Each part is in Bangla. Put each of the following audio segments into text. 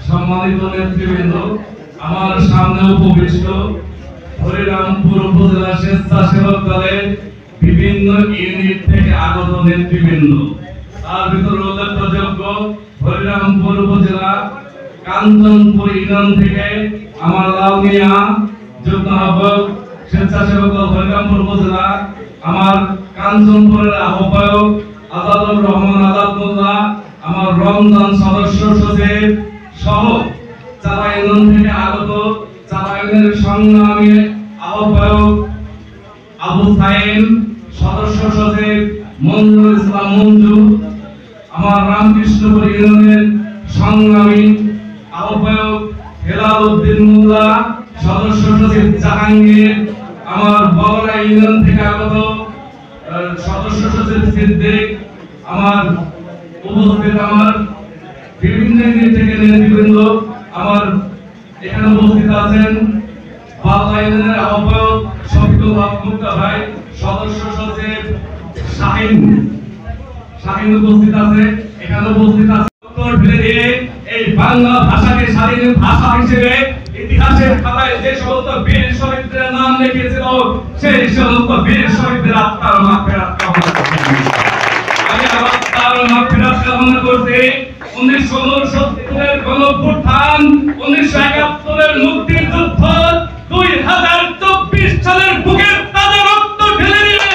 সম্মানিত নেতৃবৃন্দ, আমার সামনে উপবিষ্ট হরিরামপুর উপজেলা স্বেচ্ছাসেবক দলের বিভিন্ন ইউনিট থেকে আগত নেতৃবৃন্দ, তার ভিতরে উল্লেখযোগ্য হরিরামপুর উপজেলা কাঞ্চনপুর ইউনিয়ন থেকে আমার লাল মিয়া, যুগ্ম আহ্বায়ক স্বেচ্ছাসেবক দল হরিরামপুর উপজেলা, আমার কাঞ্চনপুরের আহ্বায়ক আজাদুর রহমান আজাদ মোল্লা, আমার রমজান সদস্য সচিব সহ চারা ইউনিয়ন থেকে আগত চারা ইউনিয়নের সংগ্রামী আহ্বায়ক আবু সাইন, সদস্য সচিব মঞ্জুর ইসলাম মঞ্জু, আমার রামকৃষ্ণপুর ইউনিয়নের সংগ্রামী আহ্বায়ক হেলাল উদ্দিন মোল্লা, সদস্য সচিব জাহাঙ্গীর, আমার বগরা ইউনিয়ন থেকে আগত সদস্য সচিব সিদ্দিক, আমার উপস্থিত আমার বিভিন্ন ইউনিট থেকে নেতৃবৃন্দ, আমার এখানে উপস্থিত আছেন বাংলা ইউনিয়নের আহ্বায়ক শফিকুল হক মুক্তা ভাই, সদস্য সচিব শাহিন উপস্থিত আছে, এখানে উপস্থিত আছে এই বাংলা ভাষাকে স্বাধীন ভাষা হিসেবে ইতিহাসের খাতায় যে সমস্ত বীর শহীদদের নাম লিখেছিল সেই সমস্ত বীর শহীদদের আত্মার মাগফিরাত কামনা করছি। আমি আমার আত্মার মাগফিরাত কামনা করছি। 1969 গণঅভ্যুত্থান, 1971 মুক্তিযুদ্ধ, 2024 সালের বুকের তাজা রক্ত ঢেলে দিয়ে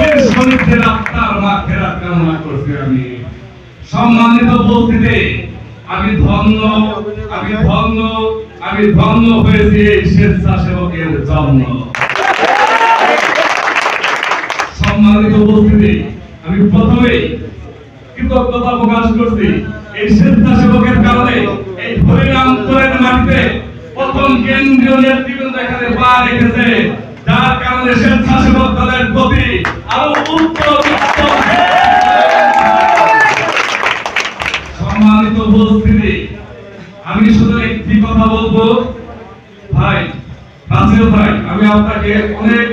এই শহীদদের আত্মার মাগফিরাত কামনা করছি। আমি সম্মানিত উপস্থিতি, আমি ধন্য হয়েছি এই স্বেচ্ছাসেবকের জন্য। সম্মানিত উপস্থিতি, আমি প্রথমেই কৃতজ্ঞতা প্রকাশ করছি এই স্বেচ্ছাসেবকের কারণে এই হরিরামপুরের মাটিতে প্রথম কেন্দ্রীয় নেতৃবৃন্দ এখানে পা রেখেছে, যার কারণে স্বেচ্ছাসেবক দলের প্রতি আরো সম্মানিত উপস্থিতি, আমি শুধু একটি কথা বলবো ভাই রাসেল ভাই, আমি আপনাকে অনেক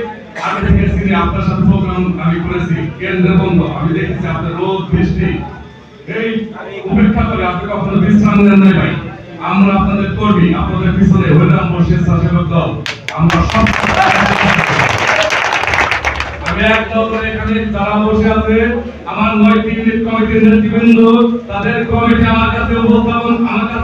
আগে থেকে চিনি, আপনার সাথে প্রোগ্রাম আমি করেছি কেন্দ্র বন্ধ, আমি দেখেছি আপনার রোদ বৃষ্টি এই উপেক্ষা করে আপনি কখনো বিশ্রাম নেন নাই ভাই। আমরা আপনাদের কর্মী, আপনাদের পিছনে হরিরামপুর স্বেচ্ছাসেবক দল, আমরা সব আমি একদল করে এখানে যারা বসে আছে আমার 9টি ইউনিট কমিটির নেতৃবৃন্দ, তাদের কমিটি আমার কাছে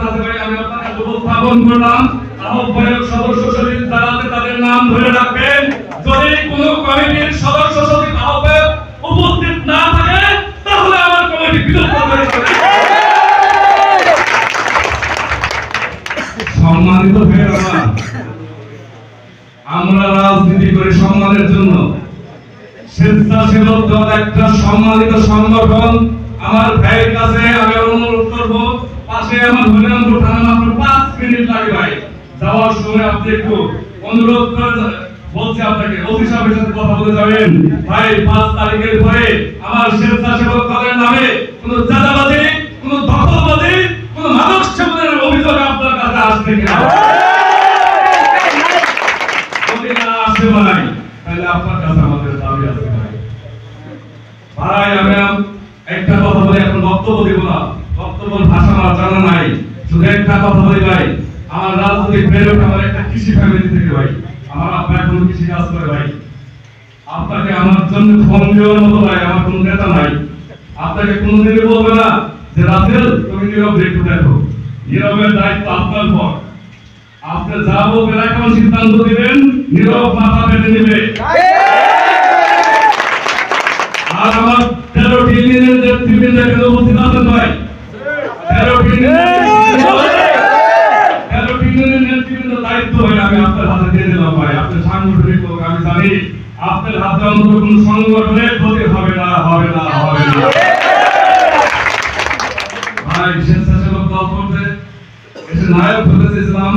আছে ভাই, আমি আপনার কাছে উপস্থাপন করলাম। আহ্বায়ক সদস্য সচিব যারা আছে তাদের নাম ধরে রাখবেন। যদি কোনো কমিটির সদস্য সচিব আহ্বায়ক উপস্থিত না থাকে তাহলে আমার কমিটি বিলুপ্ত হয়ে যাবে। সম্মানিত ভাইরা, আমরা রাজনীতি করি সম্মানের জন্য। স্বেচ্ছাসেবক দল একটা সম্মানিত সংগঠন। আমার ভাইয়ের কাছে আমি অনুরোধ করব, পাশে আমার হরিরামপুর থানা মাত্র 5 মিনিট লাগে ভাই, যাওয়ার সময় আপনি একটু অনুরোধ করে বলছি আপনাকে ওসি সাহেবের সাথে কথা বলে যাবেন ভাই। 5 তারিখের পরে আমার স্বেচ্ছাসেবক দলের নামে কোনো চাঁদাবাজি, কোনো দখলবাজি, কোনো মাদক সেবনের অভিযোগ আপনার কাছে আসবে কিনা? যদি না আসে ভাই, তাহলে আপনার কাছে আমাদের দাবি আছে ভাই। ভাই আমি একটা কথা বলি, এখন বক্তব্য দেব না, বক্তব্যের ভাষা আমার জানা নাই, শুধু একটা কথা বলি ভাই। আমার রাজনৈতিক প্রেরক আমার একটা কৃষি ফ্যামিলি থেকে ভাই, আমার আব্বা এখন কৃষি কাজ করে ভাই। আপনাকে আমার জন্য ফোন দেওয়ার মতো ভাই আমার কোনো নেতা নাই। আপনাকে কোনোদিনই বলবে না যে রাসেল তুমি নীরব একটু দেখো, নীরবের দায়িত্ব আপনার পর। আপনি যা বলবেন এখন সিদ্ধান্ত দিবেন, নীরব মাথা পেতে নেবে। আর আমার 13টি ইউনিয়নের নেতৃবৃন্দ এখানে উপস্থিত আছেন ভাই। 13টি ইউনিয়নের নেতৃবৃন্দ দায়িত্ব ভাই আমি আপনার হাতে দিয়ে দিলাম ভাই। আপনি সাংগঠনিক লোক, আমি জানি আপনার হাতে অন্তত কোনো সংগঠনের ক্ষতি হবে না ভাই। স্বেচ্ছাসেবক দল করতে এসে নায়ক হতে চেয়েছিলাম,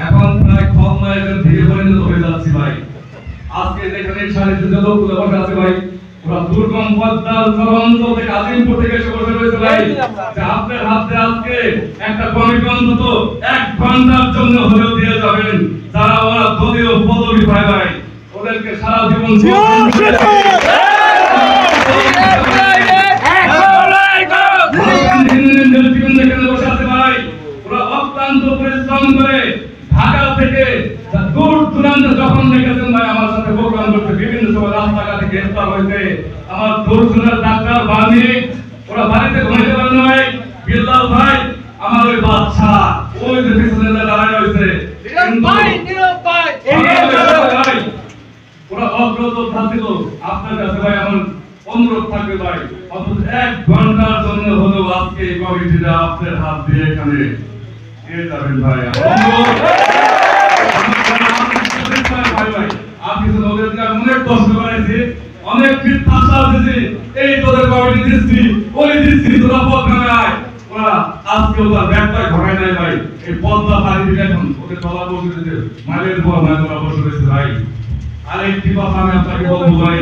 এখন প্রায় খলনায়কের দিকে পরিণত হয়ে যাচ্ছি ভাই। আজকে যেখানে সারিতে লোকগুলো বসে আছে ভাই, ওরা দুর্গম পদ্মার অঞ্চল থেকে আজিমপুর থেকে এসে বসে রয়েছে ভাই, যে আপনার হাতে আজকে একটা কমিটি অন্তত 1 ঘন্টার জন্য হলেও দিয়ে যাবেন। যারা ওরা দলীয় পদবি পায় ভাই, ওদেরকে সারা জীবন ডাক্তার বানি ওরা বাড়িতে ঘুমাইতে পারে না ভাই। বিল্লাল ভাই আমার ওই বাচ্চা ওই যে পিছনে দাঁড়ায় রয়েছে ভাই ওরা অগ্রযোদ্ধা ছিল। আপনার কাছে ভাই আমার অনুরোধ থাকবে ভাই অন্তত 1 ঘন্টার জন্য হলেও আজকে এই কমিটিটা আপনার হাত দিয়ে এখানে দিয়ে যাবেন ভাই। অনেক কষ্ট করেছি, অনেক মিথ্যা দিয়েছি, এই তোদের কমিটি দিচ্ছি ওই দিচ্ছি তোরা পদ্মা আয়। ওরা আজকে ওরা ব্যাপার ঘটায় নাই ভাই। এই পদ্মা পানি দিলে এখন ওদের তলা বসে দিতে মাইলের পর মাইল ওরা বসে রয়েছে ভাই। আরেকটি কথা আমি আপনাকে বলবো ভাই,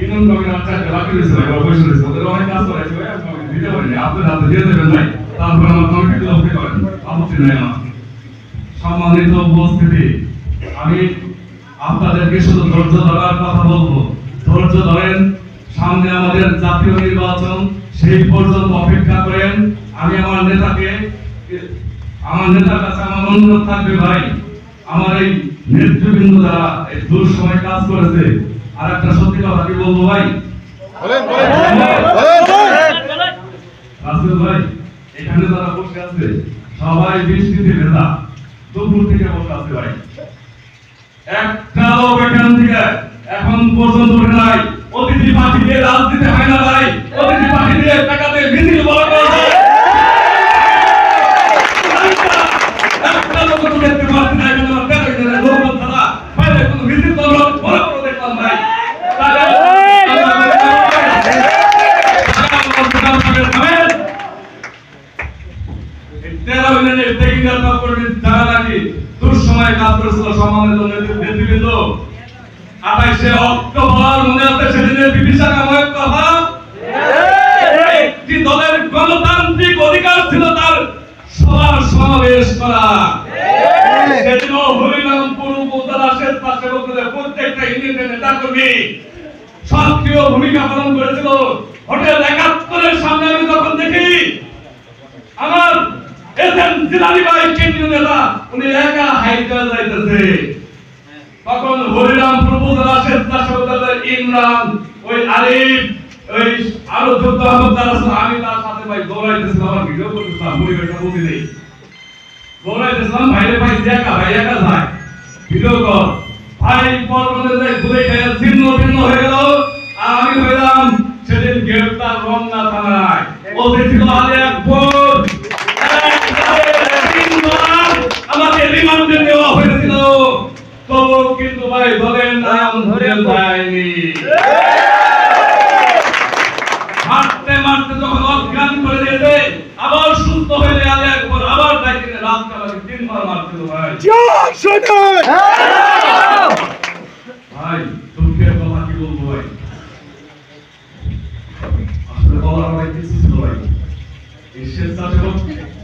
ইনন কমিটি আপনাকে বাকি রয়েছে ভাই, ওরা বসে রয়েছে ওদের অনেক কাজ করেছে ভাই। আমি দিতে পারিনি, আপনার হাতে দিয়ে দেবেন ভাই। তারপর আমার কমিটি লক্ষ্য করেন, আপত্তি নেই আমার। সম্মানিত উপস্থিতি, আমি আপনাদেরকে শুধু ধৈর্য ধরার কথা বলবো। ধৈর্য ধরেন, সামনে আমাদের জাতীয় নির্বাচন, সেই পর্যন্ত অপেক্ষা করেন। আমি আমার নেতার কাছে আমার অনুরোধ থাকবে ভাই, আমার এই নেতৃবৃন্দ যারা এই দুঃসময় কাজ করেছে, আর একটা সত্যি কথা কি বলবো ভাই, রাসেল ভাই এখানে যারা বসে আছে সবাই বৃষ্টিতে ভেজা, দুপুর থেকে বসে আছে ভাই। একটা লোক এখান থেকে এখন পর্যন্ত উঠে নাই। অতিথি পার্টি দিয়ে রাজনীতি হয় না ভাই, অতিথি পার্টি দিয়ে টাকাতে মিছিল বড় করা যায়। একটা লোক তো দেখতে পাচ্ছি না এখানে, আমার তেরো জনের লোক ছাড়া বাইরে কোনো মিছিল বড় বড় দেখলাম ভাই। দুঃসময় কাজ করেছিল সম্মানিত নেতৃবৃন্দ। 28শে অক্টোবর মনে আছে সেদিনের বিভীষিকাময় কথা, একটি দলের গণতান্ত্রিক অধিকার ছিল তার সভা সমাবেশ করা। সেদিন হরিরামপুর উপজেলা স্বেচ্ছাসেবকদের প্রত্যেকটা ইউনিয়নের নেতাকর্মী সক্রিয় ভূমিকা পালন করেছিল। হোটেল 71-এর সামনে আমি যখন দেখি আমার এসএম জিলানী ভাই কেন্দ্রীয় নেতা উনি একা হাইটা যাইতেছে, তখন হরিরামপুর উপজেলা স্বেচ্ছাসেবকদের ইমরান, ওই আরিফ, ওই আরো যুদ্ধ আহমদার আছে, আমি তার সাথে ভাই দৌড়াইতেছিলাম, আমার ভিডিও করতেছিলাম, পরিবেশটা বুঝি নেই, দৌড়াইতেছিলাম। ভাইরে ভাই একা যায় ভিডিও কর ভাই, পরবর্তীতে যাই ঘুরে খেয়ে ছিন্ন ভিন্ন হয়ে গেল। আর আমি হইলাম সেদিন গ্রেফতার রমনা থানায়। ওদের ছিল আলী আকবর, আমাকে রিমান্ডে নেওয়া হয়েছিল, তবু কিন্তু ভাই দলের নাম ধরে যায়নি। মারতে মারতে যখন অজ্ঞান করে দিয়েছে, আবার সুস্থ হয়ে আলী আকবর আবার ডাকিয়ে রাতকালে 3 বার মারছিল ভাই। ভাই দুঃখের কথা কি বলবো ভাই, আসলে বলার অনেক কিছু ছিল ভাই। এই স্বেচ্ছাসেবক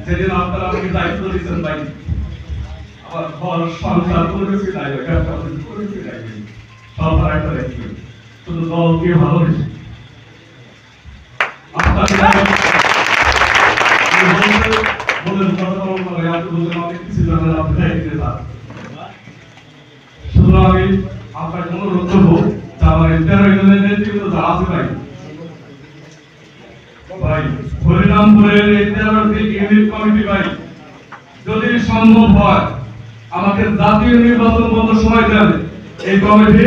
যেদিন আপনারা আমাকে দায়িত্ব দিচ্ছেন ভাই, আমার ঘর সংসার কোনো কিছুই নাই ভাই, ব্যবসা কোনো কিছুই নাই, সবার একটা দেখবেন শুধু দলকে ভালোবেসে আপনাকে বলেন কথা বলবো ভাই, আপনি বলছেন অনেক কিছু জানেন, আপনি দেখতে চান। শুধু আমি আপনাকে অনুরোধ করবো যে আমার এই 13 ইউনিয়নের নেতৃত্ব যারা আছে ভাই, ভাই হরিরামপুরের এই 13টি ইউনিট কমিটি ভাই যদি সম্ভব হয় আমাকে জাতীয় নির্বাচন বন্ধ সময় দেন। এই কমিটি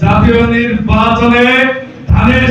জাতীয় নির্বাচনে ধানের